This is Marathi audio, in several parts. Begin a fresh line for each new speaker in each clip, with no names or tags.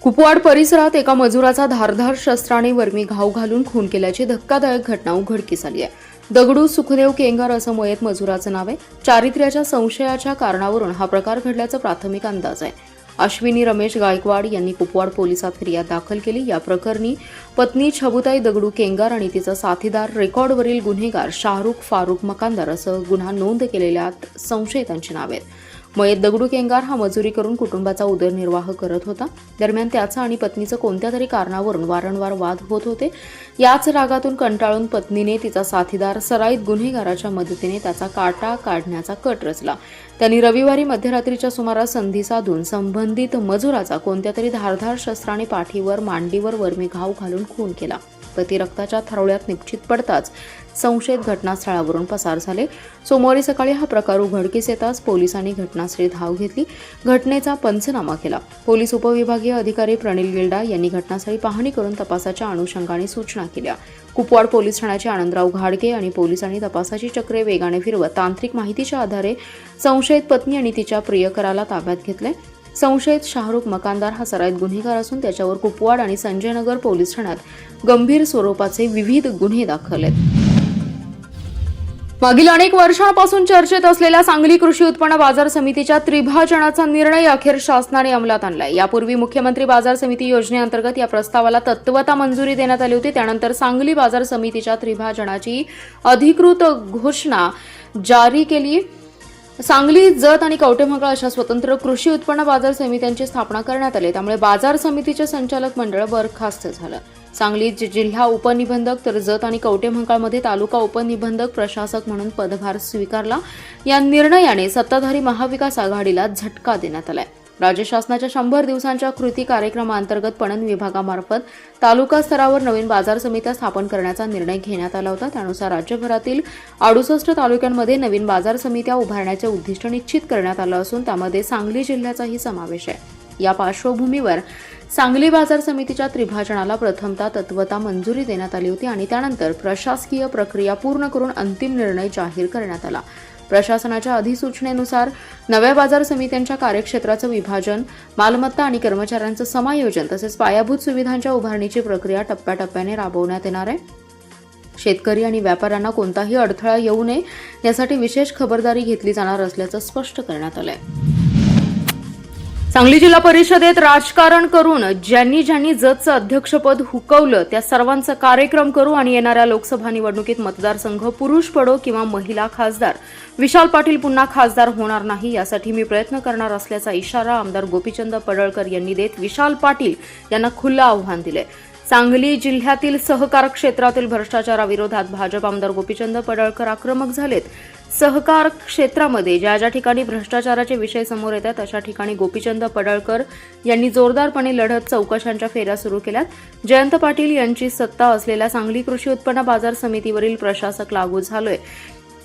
कुपवाड परिसरात एका मजुराचा धारदार शस्त्राने वर्मी घाव घालून खून केल्याची धक्कादायक घटना उघडकीस आली आहे. दगडू सुखदेव केंगार असं मयत मजुराचं नाव आहे. चारित्र्याच्या संशयाच्या कारणावरून हा प्रकार घडल्याचा प्राथमिक अंदाज आहे. अश्विनी रमेश गायकवाड यांनी कुपवाड पोलिसात फिर्याद दाखल केली. या प्रकरणी पत्नी छबुताई दगडू केंगार आणि तिचा साथीदार रेकॉर्डवरील गुन्हेगार शाहरुख फारुख मकानदार असं गुन्हा नोंद केलेल्या संशयितांची नावे आहेत. मयत दगडू केंगार हा मजुरी करून कुटुंबाचा उदरनिर्वाह करत होता. दरम्यान त्याचा आणि पत्नीचं कोणत्या तरी कारणावरून वारंवार वाद होत होते. याच रागातून कंटाळून पत्नीने तिचा साथीदार सराईत गुन्हेगाराच्या मदतीने त्याचा काटा काढण्याचा कट रचला. त्यांनी रविवारी मध्यरात्रीच्या सुमारास संधी साधून संबंधित मजुराचा कोणत्या तरी धारदार शस्त्राने पाठीवर मांडीवर वर्मी घाव घालून खून केला. पती रक्ताच्या थारोळ्यात निपचित पडताच संशयित घटनास्थळावरून पसार झाले. सोमवारी सकाळी हा प्रकार उघडकीस येताच पोलिसांनी घटनास्थळी धाव घेतली. घटनेचा पंचनामा केला. पोलीस उपविभागीय अधिकारी प्रणिल गिल्डा यांनी घटनास्थळी पाहणी करून तपासाच्या अनुषंगाने सूचना केल्या. कुपवाड पोलीस ठाण्याचे आनंदराव घाडगे आणि पोलिसांनी तपासाची चक्रे वेगाने फिरवत तांत्रिक माहितीच्या आधारे संशयित पत्नी आणि तिच्या प्रियकराला ताब्यात घेतले. संशयित शाहरुख मकानदार हा सराईत गुन्हेगार असून त्याच्यावर कुपवाड आणि संजयनगर पोलीस ठाण्यात गंभीर स्वरूपाचे विविध गुन्हे दाखल आहेत. मागील अनेक वर्षांपासून चर्चेत असलेल्या सांगली कृषी उत्पन्न बाजार समितीच्या त्रिभाजनाचा निर्णय अखेर शासनाने अंमलात आणलाय. यापूर्वी मुख्यमंत्री बाजार समिती योजनेअंतर्गत या प्रस्तावाला तत्वता मंजुरी देण्यात आली होती. त्यानंतर सांगली बाजार समितीच्या त्रिभाजनाची अधिकृत घोषणा जारी केली. सांगली, जत आणि कवठेमहांकाळ अशा स्वतंत्र कृषी उत्पन्न बाजार समित्यांची स्थापना करण्यात आली. त्यामुळे बाजार समितीचे संचालक मंडळ बरखास्त झालं. सांगलीत जिल्हा उपनिबंधक तर जत आणि कवठेमहांकाळमध्ये तालुका उपनिबंधक प्रशासक म्हणून पदभार स्वीकारला. या निर्णयाने सत्ताधारी महाविकास आघाडीला झटका देण्यात आलाय. राज्य शासनाच्या 100 दिवसांच्या कृती कार्यक्रमाअंतर्गत पणन विभागामार्फत तालुका स्तरावर नवीन बाजार समित्या स्थापन करण्याचा निर्णय घेण्यात आला होता. त्यानुसार राज्यभरातील 68 तालुक्यांमध्ये नवीन बाजार समित्या उभारण्याचे उद्दिष्ट निश्चित करण्यात आलं असून त्यामध्ये सांगली जिल्ह्याचाही समावेश आहे. या पार्श्वभूमीवर सांगली बाजार समितीच्या त्रिभाजनाला प्रथमतः तत्वता मंजुरी देण्यात आली होती आणि त्यानंतर प्रशासकीय प्रक्रिया पूर्ण करून अंतिम निर्णय जाहीर करण्यात आला. प्रशासनाच्या अधिसूचनेनुसार नव्या बाजार समित्यांच्या कार्यक्षेत्राचं विभाजन, मालमत्ता आणि कर्मचाऱ्यांचं समायोजन तसेच पायाभूत सुविधांच्या उभारणीची प्रक्रिया टप्प्याटप्प्याने राबवण्यात येणार आहे. शेतकरी आणि व्यापाऱ्यांना कोणताही अडथळा येऊ नये यासाठी विशेष खबरदारी घेतली जाणार असल्याचं स्पष्ट करण्यात आलंय. सांगली जिल्हा परिषदेत राजकारण करून ज्यांनी जतचं अध्यक्षपद हुकवलं त्या सर्वांचा कार्यक्रम करू आणि येणाऱ्या लोकसभा निवडणुकीत मतदारसंघ पुरुष पडो किंवा महिला खासदार विशाल पाटील पुन्हा खासदार होणार नाही यासाठी मी प्रयत्न करणार असल्याचा इशारा आमदार गोपीचंद पडळकर यांनी देत विशाल पाटील यांना खुलं आव्हान दिले. सांगली जिल्ह्यातील सहकार क्षेत्रातील भ्रष्टाचाराविरोधात भाजप आमदार गोपीचंद पडळकर आक्रमक झालेत. सहकार क्षेत्रामध्ये ज्या ज्या ठिकाणी भ्रष्टाचाराचे विषय समोर येतात अशा ठिकाणी गोपीचंद पडळकर यांनी जोरदारपणे लढत चौकशांच्या फेऱ्या सुरू केल्यात. जयंत पाटील यांची सत्ता असलेल्या सांगली कृषी उत्पन्न बाजार समितीवरील प्रशासक लागू झालोय.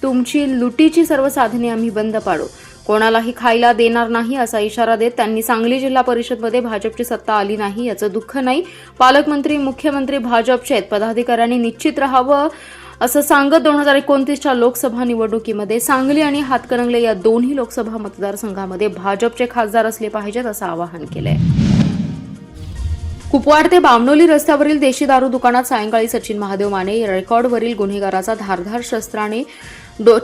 तुमची लुटीची सर्व साधने आम्ही बंद पाडू, कोणालाही खायला देणार नाही असा इशारा देत त्यांनी सांगली जिल्हा परिषदमध्ये भाजपची सत्ता आली नाही याचं दुःख नाही, पालकमंत्री मुख्यमंत्री भाजपचे आहेत, पदाधिकाऱ्यांनी निश्चित राहावं असं सांगत 2029च्या लोकसभा निवडणुकीमध्ये सांगली आणि हातकणंगले या दोन्ही लोकसभा मतदारसंघामध्ये भाजपचे खासदार असले पाहिजेत असं आवाहन केलंय. कुपवाड ते बामणोली रस्त्यावरील देशी दारू दुकानात सायंकाळी सचिन महादेव माने रेकॉर्डवरील गुन्हेगाराचा धारदार शस्त्राने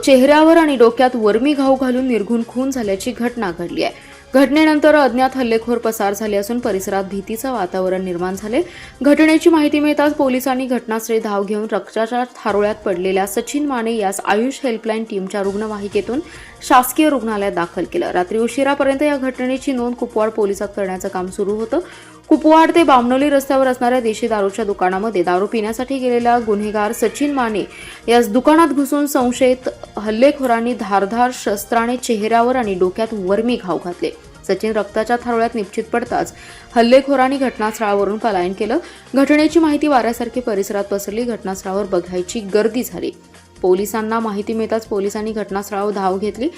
चेहऱ्यावर आणि डोक्यात वर्मी घाव घालून निर्घुण खून झाल्याची घटना घडली आहे. घटनेनंतर अज्ञात हल्लेखोर पसार झाले असून परिसरात भीतीचं वातावरण निर्माण झाले. घटनेची माहिती मिळताच पोलिसांनी घटनास्थळी धाव घेऊन रक्ताच्या थारोळ्यात पडलेल्या सचिन माने यास आयुष हेल्पलाईन टीमच्या रुग्णवाहिकेतून शासकीय रुग्णालयात दाखल केलं. रात्री उशिरापर्यंत या घटनेची नोंद कुपवाड पोलिसात करण्याचं काम सुरू होतं. कुपवाड ते बामणोली रस्त्यावर असणाऱ्या देशी दारूच्या दुकानामध्ये दारू पिण्यासाठी गेलेला गुन्हेगार सचिन माने यास दुकानात घुसून संशयित हल्लेखोरांनी धारदार शस्त्राने चेहऱ्यावर आणि डोक्यात वर्मी घाव घातले. सचिन रक्ताच्या थारोळ्यात निपचित पडताच हल्लेखोरांनी घटनास्थळावरून पलायन केलं. घटनेची माहिती वाऱ्यासारखी परिसरात पसरली. घटनास्थळावर बघायची गर्दी झाली. पोलिसांना माहिती मिळताच पोलिसांनी घटनास्थळावर धाव घेतली.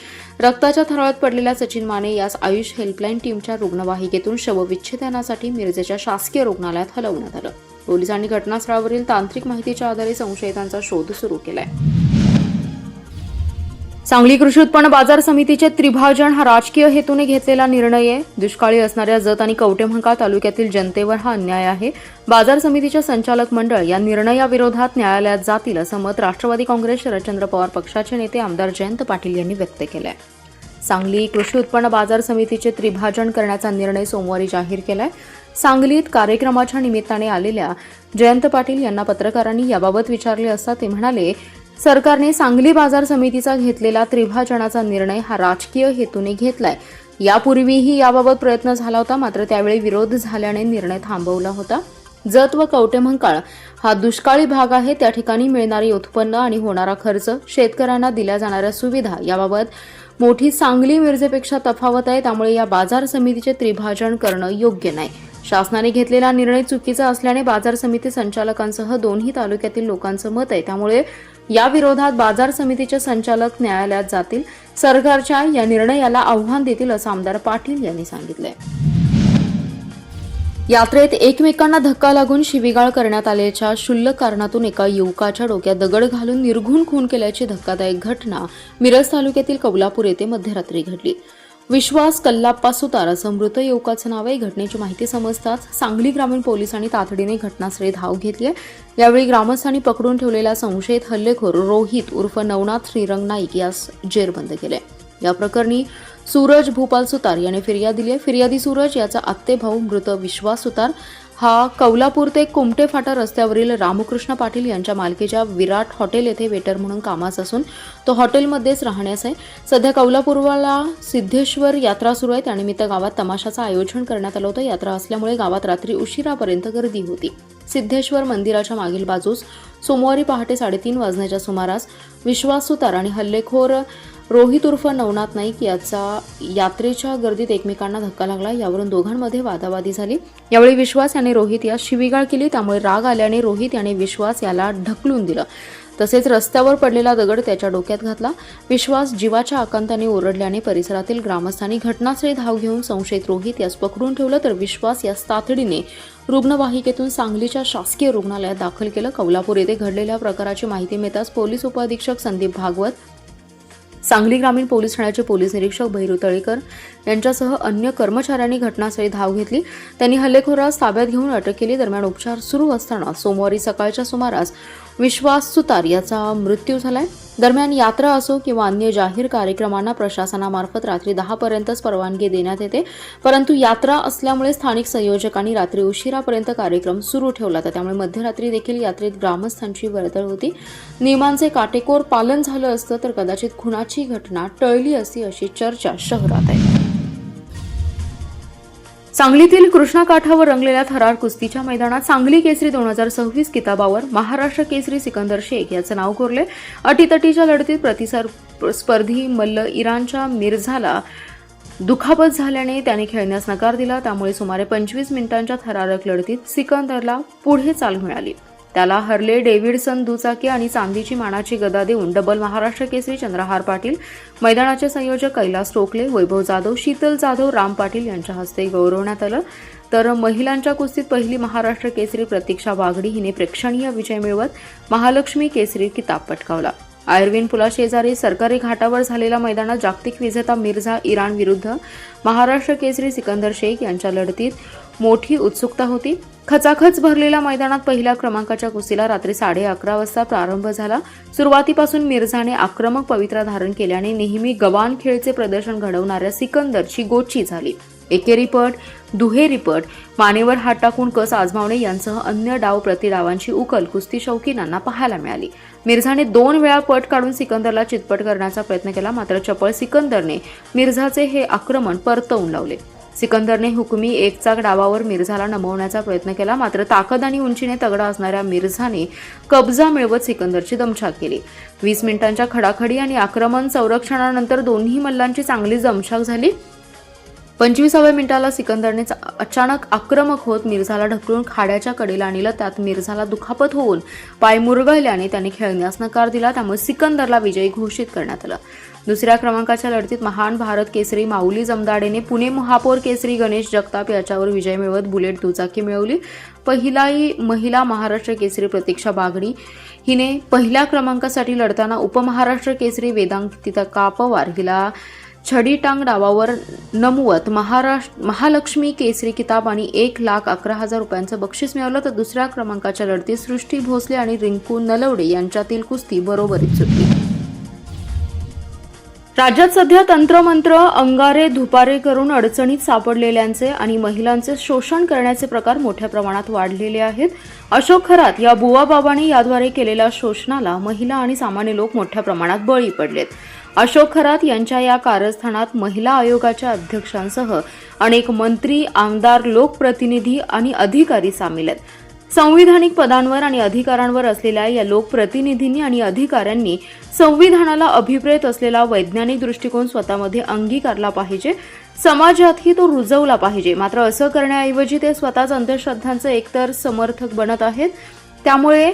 रक्ताच्या थारोळ्यात पडलेल्या सचिन माने यास आयुष हेल्पलाईन टीमच्या रुग्णवाहिकेतून शवविच्छेदनासाठी मिरजेच्या शासकीय रुग्णालयात हलवण्यात आलं. पोलिसांनी घटनास्थळावरील तांत्रिक माहितीच्या आधारे संशयितांचा शोध सुरू केलाय. सांगली कृषी उत्पन्न बाजार समितीचे त्रिभाजन हा राजकीय हेतूने घेतलेला निर्णय आहे. दुष्काळी असणाऱ्या जत आणि कवठेमहांकाळ तालुक्यातील जनतेवर हा अन्याय आहे. बाजार समितीचे संचालक मंडळ या निर्णयाविरोधात न्यायालयात जातील असं मत राष्ट्रवादी काँग्रेस शरदचंद्र पवार पक्षाचे नेते आमदार जयंत पाटील यांनी व्यक्त केलं आहे. सांगली कृषी उत्पन्न बाजार समितीचे त्रिभाजन करण्याचा निर्णय सोमवारी जाहीर केलाय. सांगलीत कार्यक्रमाच्या निमित्ताने आलेल्या जयंत पाटील यांना पत्रकारांनी याबाबत विचारले असता ते म्हणाले, सरकारने सांगली बाजार समितीचा घेतलेला त्रिभाजनाचा निर्णय हा राजकीय हेतूने घेतलाय. यापूर्वीही याबाबत प्रयत्न झाला होता, मात्र त्यावेळी विरोध झाल्याने निर्णय थांबवला होता. जत व कवठेमहांकाळ हा दुष्काळी भाग आहे. त्या ठिकाणी मिळणारे उत्पन्न आणि होणारा खर्च, शेतकऱ्यांना दिल्या जाणाऱ्या सुविधा याबाबत मोठी सांगली मिरजेपेक्षा तफावत आहे. त्यामुळे या बाजार समितीचे त्रिभाजन करणं योग्य नाही. शासनाने घेतलेला निर्णय चुकीचा असल्याने बाजार समिती संचालकांसह दोन्ही तालुक्यातील लोकांचं मत आहे. त्यामुळे या विरोधात बाजार समितीचे संचालक न्यायालयात जातील. सरकारच्या या निर्णयाला आव्हान देतील असं आमदार पाटील यांनी सांगितलंय. यात्रेत एकमेकांना धक्का लागून शिवीगाळ करण्यात आल्याच्या क्षुल्लक कारणातून एका युवकाच्या डोक्यात दगड घालून निर्घृण खून केल्याची धक्कादायक घटना मिरज तालुक्यातील कौलापूर येथे मध्यरात्री घडली. विश्वास कल्लाप्पा सुतार असं मृत युवकाचं नाव आहे. घटनेची माहिती समजताच सांगली ग्रामीण पोलिसांनी तातडीने घटनास्थळी धाव घेतली आहे. यावेळी ग्रामस्थांनी पकडून ठेवलेला संशयित हल्लेखोर रोहित उर्फ नवनाथ श्रीरंग नाईक यास जेरबंद केले. या प्रकरणी सूरज भूपाल सुतार याने फिर्याद दिली आहे. फिर्यादी सूरज याचा आत्ते भाऊ मृत विश्वास सुतार हा कौलापूर ते कुमटे फाटा रस्त्यावरील रामकृष्ण पाटील यांच्या मालकीच्या विराट हॉटेल येथे वेटर म्हणून कामास असून तो हॉटेलमध्येच राहण्यास आहे. सध्या कौलापूरला सिद्धेश्वर यात्रा सुरू आहे. त्यानिमित्त गावात तमाशाचं आयोजन करण्यात आलं होतं. यात्रा असल्यामुळे गावात रात्री उशिरापर्यंत गर्दी होती. सिद्धेश्वर मंदिराच्या मागील बाजूस सोमवारी पहाटे 3:30 वाजण्याच्या सुमारास विश्वास सुतार आणि हल्लेखोर रोहित उर्फ नवनाथ नाईक याचा यात्रेच्या गर्दीत एकमेकांना धक्का लागला. यावरून दोघांमध्ये वादावादी झाली. यावेळी विश्वास याने रोहित यास शिवीगाळ केली. त्यामुळे राग आल्याने रोहित याने विश्वास याला ढकलून दिलं. तसेच रस्त्यावर पडलेला दगड त्याच्या डोक्यात घातला. विश्वास जीवाच्या आकांताने ओरडल्याने परिसरातील ग्रामस्थांनी घटनास्थळी धाव घेऊन संशयित रोहित यास पकडून ठेवलं, तर विश्वास यास तातडीने रुग्णवाहिकेतून सांगलीच्या शासकीय रुग्णालयात दाखल केलं. कौलापूर येथे घडलेल्या प्रकाराची माहिती मिळताच पोलीस उपअधीक्षक संदीप भागवत, सांगली ग्रामीण पोलीस ठाण्याचे पोलीस निरीक्षक भैरू तळेकर यांच्यासह अन्य कर्मचाऱ्यांनी घटनास्थळी धाव घेतली. त्यांनी हल्लेखोरास ताब्यात घेऊन अटक केली. दरम्यान उपचार सुरू असताना सोमवारी सकाळच्या सुमारास विश्वास सुतार याचा मृत्यू झालाय. दरम्यान यात्रा असो किंवा अन्य जाहीर कार्यक्रमांना प्रशासनामार्फत रात्री 10 पर्यंतच परवानगी देण्यात येते, परंतु यात्रा असल्यामुळे स्थानिक संयोजकांनी रात्री उशिरापर्यंत कार्यक्रम सुरू ठेवला. त्यामुळे मध्यरात्री देखील यात्रेत ग्रामस्थांची वर्दळ होती. नियमांचे काटेकोर पालन झालं असतं तर कदाचित खुनाची घटना टळली असती अशी चर्चा शहरात आहे. सांगलीतील कृष्णा काठावर रंगलेल्या थरार कुस्तीच्या मैदानात सांगली केसरी 2026 किताबावर महाराष्ट्र केसरी सिकंदर शेख याचं नाव कोरले. अटीतटीच्या लढतीत प्रतिस्पर्धी मल्ल इराणच्या मिर्झाला दुखापत झाल्याने त्याने खेळण्यास नकार दिला. त्यामुळे सुमारे 25 मिनिटांच्या थरारक लढतीत सिकंदरला पुढे चाल मिळाली. त्याला हरले डेव्हिडसन दुचाकी आणि चांदीची मानाची गदा देऊन डबल महाराष्ट्र केसरी चंद्रहार पाटील, मैदानाचे संयोजक कैलास टोकले, वैभव जाधव, शीतल जाधव, राम पाटील यांच्या हस्ते गौरवण्यात आलं. तर महिलांच्या कुस्तीत पहिली महाराष्ट्र केसरी प्रतीक्षा वाघडी हिने प्रेक्षणीय विजय मिळवत महालक्ष्मी केसरी किताब पटकावला. आयर्विन पुलाशेजारी सरकारी घाटावर झालेल्या मैदानात जागतिक विजेता मिर्झा इराण विरुद्ध महाराष्ट्र केसरी सिकंदर शेख यांच्या लढतीत मोठी उत्सुकता होती. खचाखच भरलेल्या मैदानात पहिल्या क्रमांकाच्या कुस्तीला रात्री 11:30 वाजता प्रारंभ झाला. सुरुवातीपासून मिर्झाने आक्रमक पवित्रा धारण केल्याने नेहमी गवान खेळचे प्रदर्शन घडवणाऱ्या सिकंदरची गोची झाली. एकेरी पट, दुहेरी पट, मानेवर हात टाकून कस आजमावणे यांसह अन्य डाव प्रतिडावांची उकल कुस्ती शौकीनांना पाहायला मिळाली. मिर्झाने 2 वेळा पट काढून सिकंदरला चितपट करण्याचा प्रयत्न केला, मात्र चपळ सिकंदरने मिर्झाचे हे आक्रमण परतवून लावले. सिकंदरने हुकमी एकचाक डावावर मिर्झाला नमवण्याचा प्रयत्न केला, मात्र ताकद आणि उंचीने तगडा असणाऱ्या मिर्झाने कब्जा मिळवत सिकंदरची दमछाक केली. 20 मिनिटांच्या खडाखडी आणि आक्रमण संरक्षणानंतर दोन्ही मल्लांची चांगलीच दमछाक झाली. 25व्या मिनिटाला सिकंदरने अचानक आक्रमक होत मिर्झाला ढकलून खाड्याच्या कडेला आणलं. त्यात मिर्झाला दुखापत होऊन पाय मुरगळल्याने त्याने खेळण्यास नकार दिला. त्यामुळे सिकंदरला विजयी घोषित करण्यात आलं. दुसऱ्या क्रमांकाच्या लढतीत महान भारत केसरी माऊली जमदाडेने पुणे महापौर केसरी गणेश जगताप याच्यावर विजय मिळवत बुलेट दुचाकी मिळवली. पहिली महिला महाराष्ट्र केसरी प्रतीक्षा बागडी हिने पहिल्या क्रमांकासाठी लढताना उपमहाराष्ट्र केसरी वेदांतिका पवार हिला छडीटांग डावावर नमवत महालक्ष्मी केसरी किताब आणि 1,11,000 रुपयांचं बक्षीस मिळवलं, तर दुसऱ्या क्रमांकाच्या लढतीत सृष्टी भोसले आणि रिंकू नलवडे यांच्यातील कुस्ती बरोबरीत सुटली. राज्यात सध्या तंत्रमंत्र अंगारे धुपारे करून अडचणीत सापडलेल्यांचे आणि महिलांचे शोषण करण्याचे प्रकार मोठ्या प्रमाणात वाढलेले आहेत. अशोक खरात या बुवाबाबांनी याद्वारे केलेल्या शोषणाला महिला आणि सामान्य लोक मोठ्या प्रमाणात बळी पडलेत. अशोक खरात यांच्या या कारस्थानात महिला आयोगाच्या अध्यक्षांसह अनेक मंत्री, आमदार, लोकप्रतिनिधी आणि अधिकारी सामील आहेत. संविधानिक पदांवर आणि अधिकारांवर असलेल्या या लोकप्रतिनिधींनी आणि अधिकाऱ्यांनी संविधानाला अभिप्रेत असलेला वैज्ञानिक दृष्टिकोन स्वतःमध्ये अंगीकारला पाहिजे, समाजातही तो रुजवला पाहिजे. मात्र असं करण्याऐवजी ते स्वतःच अंधश्रद्धांचे एकतर समर्थक बनत आहेत. त्यामुळे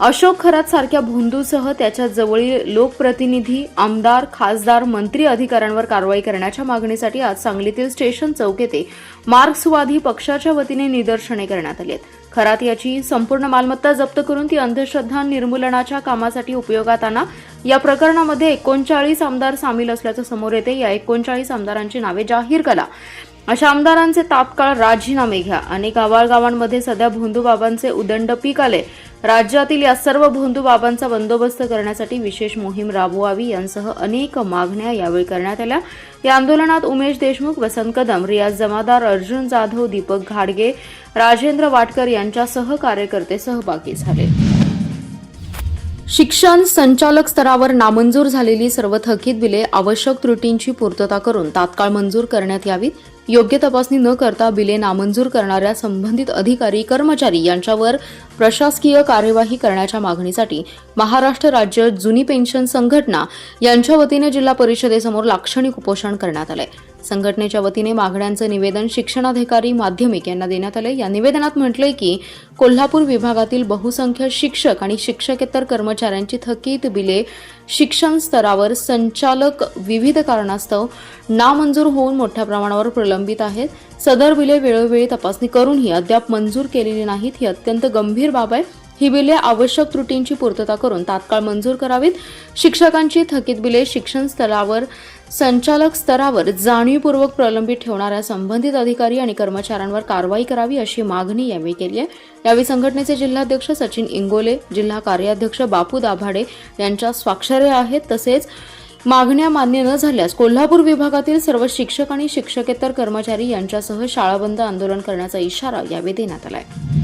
अशोक खरात सारख्या भोंदूसह त्याच्या जवळील लोकप्रतिनिधी, आमदार, खासदार, मंत्री, अधिकाऱ्यांवर कारवाई करण्याच्या मागणीसाठी आज सांगलीतील स्टेशन चौक येथे मार्क्सवादी पक्षाच्या वतीने निदर्शने करण्यात आली आहेत. खरात याची संपूर्ण मालमत्ता जप्त करून ती अंधश्रद्धा निर्मूलनाच्या कामासाठी उपयोगात आणा. या प्रकरणामध्ये 39 आमदार सामील असल्याचं समोर येते. या 39 आमदारांची नावे जाहीर करा. अशा आमदारांचे तात्काळ राजीनामे घ्या. अनेक गावांमध्ये सध्या भोंदूबाबांचे उदंड पीक आले. राज्यातील या सर्व भोंदूबाबांचा बंदोबस्त करण्यासाठी विशेष मोहीम राबवावी यांसह अनेक मागण्या यावेळी करण्यात आल्या. या आंदोलनात उमेश देशमुख, वसंत कदम, रियाज जमादार, अर्जुन जाधव, दीपक घाडगे, राजेंद्र वाटकर यांच्यासह कार्यकर्ते सहभागी झाले. शिक्षण संचालक स्तरावर नामंजूर झालेली सर्व थकीत बिले आवश्यक त्रुटींची पूर्तता करून तात्काळ मंजूर करण्यात यावीत. योग्य तपासणी न करता बिले नामंजूर करणाऱ्या संबंधित अधिकारी, कर्मचारी यांच्यावर प्रशासकीय कार्यवाही करण्याच्या मागणीसाठी महाराष्ट्र राज्य जुनी पेन्शन संघटना यांच्या वतीने जिल्हा परिषदेसमोर लाक्षणिक उपोषण करण्यात आले. संघटनेच्या वतीने मागण्यांचं निवेदन शिक्षणाधिकारी माध्यमिक यांना देण्यात आले. या निवेदनात म्हटलंय की कोल्हापूर विभागातील बहुसंख्य शिक्षक आणि शिक्षकेतर कर्मचाऱ्यांची थकीत बिले शिक्षण स्तरावर संचालक विविध कारणास्तव नामंजूर होऊन मोठ्या प्रमाणावर प्रलंबित आहेत. सदर बिले वेळोवेळी तपासणी करूनही अद्याप मंजूर केलेली नाहीत. ही अत्यंत गंभीर बाब आहे. ही बिले आवश्यक त्रुटींची पूर्तता करून तात्काळ मंजूर करावीत. शिक्षकांची थकीत बिले शिक्षण स्तरावर संचालक स्तरावर जाणीवपूर्वक प्रलंबित ठेवणाऱ्या संबंधित अधिकारी आणि कर्मचाऱ्यांवर कारवाई करावी अशी मागणी यावेळी केली आहे. यावेळी संघटनेचे जिल्हाध्यक्ष सचिन इंगोले, जिल्हा कार्याध्यक्ष बापू दाभाडे यांच्या स्वाक्षऱ्या आहेत. तसेच मागण्या मान्य न झाल्यास कोल्हापूर विभागातील सर्व शिक्षक आणि शिक्षकेतर कर्मचारी यांच्यासह शाळाबंद आंदोलन करण्याचा इशारा यावेळी देण्यात आला आहे.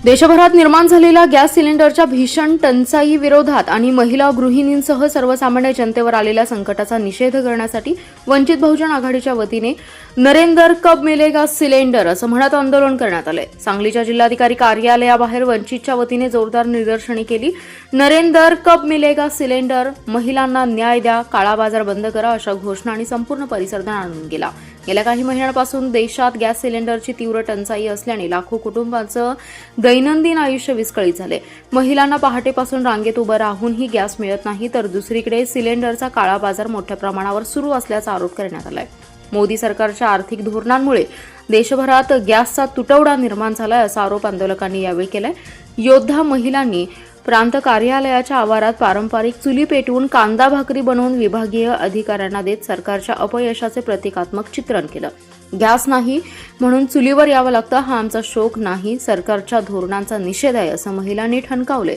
देशभरात निर्माण झालेल्या गॅस सिलेंडरच्या भीषण टंचाई विरोधात आणि महिला गृहिणींसह सर्वसामान्य जनतेवर आलेल्या संकटाचा निषेध करण्यासाठी वंचित बहुजन आघाडीच्या वतीने नरेंदर कब मिलेगा सिलेंडर असं म्हणत आंदोलन करण्यात आलंय. सांगलीच्या जिल्हाधिकारी कार्यालयाबाहेर वंचितच्या वतीने जोरदार निदर्शने केली. नरेंदर कब मिलेगा सिलेंडर, महिलांना न्याय द्या, काळा बाजार बंद करा अशा घोषणा आणि संपूर्ण परिसर आणून गेला. गेल्या काही महिन्यांपासून देशात गॅस सिलेंडरची तीव्र टंचाई असल्याने लाखो कुटुंबांचं दैनंदिन आयुष्य विस्कळीत झाले. महिलांना पहाटेपासून रांगेत उभं राहूनही गॅस मिळत नाही, तर दुसरीकडे सिलेंडरचा काळा बाजार मोठ्या प्रमाणावर सुरू असल्याचा आरोप करण्यात आलाय. मोदी सरकारच्या आर्थिक धोरणांमुळे देशभरात गॅसचा तुटवडा निर्माण झालाय असा आरोप आंदोलकांनी यावेळी केलाय. योद्धा महिलांनी प्रांत कार्यालयाच्या आवारात पारंपरिक चुली पेटवून कांदा भाकरी बनवून विभागीय अधिकाऱ्यांना देत सरकारच्या अपयशाचे प्रतिकात्मक चित्रण केलं. गॅस नाही म्हणून चुलीवर यावं लागतं हा आमचा शोक नाही, सरकारच्या धोरणांचा निषेध आहे असं महिलांनी ठणकावले.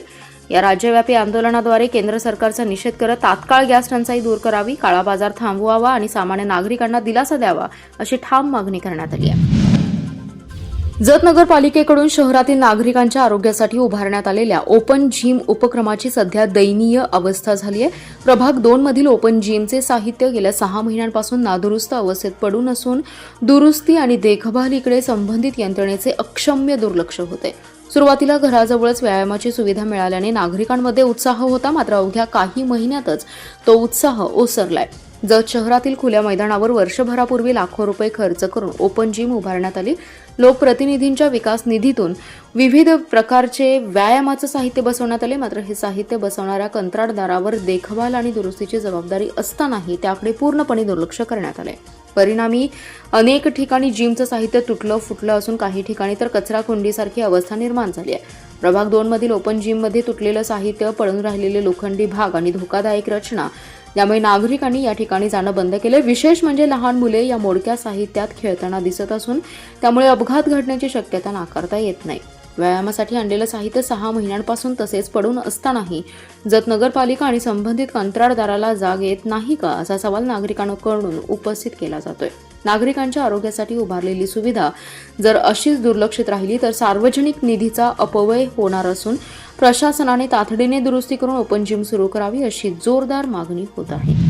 या राज्यव्यापी आंदोलनाद्वारे केंद्र सरकारचा निषेध करत तात्काळ गॅस टंचाई दूर करावी, काळा बाजार थांबवावा आणि सामान्य नागरिकांना दिलासा द्यावा अशी ठाम मागणी करण्यात आली आहे. जत नगरपालिकेकडून शहरातील नागरिकांच्या आरोग्यासाठी उभारण्यात आलेल्या ओपन जिम उपक्रमाची सध्या दयनीय अवस्था झाली आहे. प्रभाग 2 मधील ओपन जिमचे साहित्य गेल्या 6 महिन्यांपासून नादुरुस्त अवस्थेत पडून असून दुरुस्ती आणि देखभालीकडे संबंधित यंत्रणेचे अक्षम्य दुर्लक्ष होते. सुरुवातीला घराजवळच व्यायामाची सुविधा मिळाल्याने नागरिकांमध्ये उत्साह होता, मात्र अवघ्या काही महिन्यातच तो उत्साह ओसरलाय. जत शहरातील खुल्या मैदानावर वर्षभरापूर्वी लाखो रुपये खर्च करून ओपन जिम उभारण्यात आली. लोकप्रतिनिधींच्या विकास निधीतून विविध प्रकारचे व्यायामाचं साहित्य बसवण्यात आले, मात्र हे साहित्य बसवणाऱ्या कंत्राटदारावर देखभाल आणि दुरुस्तीची जबाबदारी असतानाही त्याकडे पूर्णपणे दुर्लक्ष करण्यात आले. परिणामी अनेक ठिकाणी जिमचं साहित्य तुटलं फुटलं असून काही ठिकाणी तर कचरा कुंडीसारखी अवस्था निर्माण झाली आहे. प्रभाग 2 मधील ओपन जिममध्ये तुटलेलं साहित्य, पडून राहिलेले लोखंडी भाग आणि धोकादायक रचना यामुळे नागरिकांनी या ठिकाणी जाणं बंद केले। विशेष म्हणजे लहान मुले या मोडक्या साहित्यात खेळताना दिसत असून त्यामुळे अपघात घडण्याची शक्यता नाकारता येत नाही। व्यायामासाठी आणलेलं साहित्य 6 महिन्यांपासून तसेच पडून असतानाही जत नगरपालिका आणि संबंधित कंत्राटदाराला जाग येत नाही का, असा सवाल नागरिकांकडून उपस्थित केला जातोय। नागरिकांच्या आरोग्यासाठी उभारलेली सुविधा जर अशीच दुर्लक्षित राहिली तर सार्वजनिक निधीचा अपव्यय होणार असून प्रशासनाने तातडीने दुरुस्ती करून ओपन जिम सुरू करावी, अशी जोरदार मागणी होत आहे।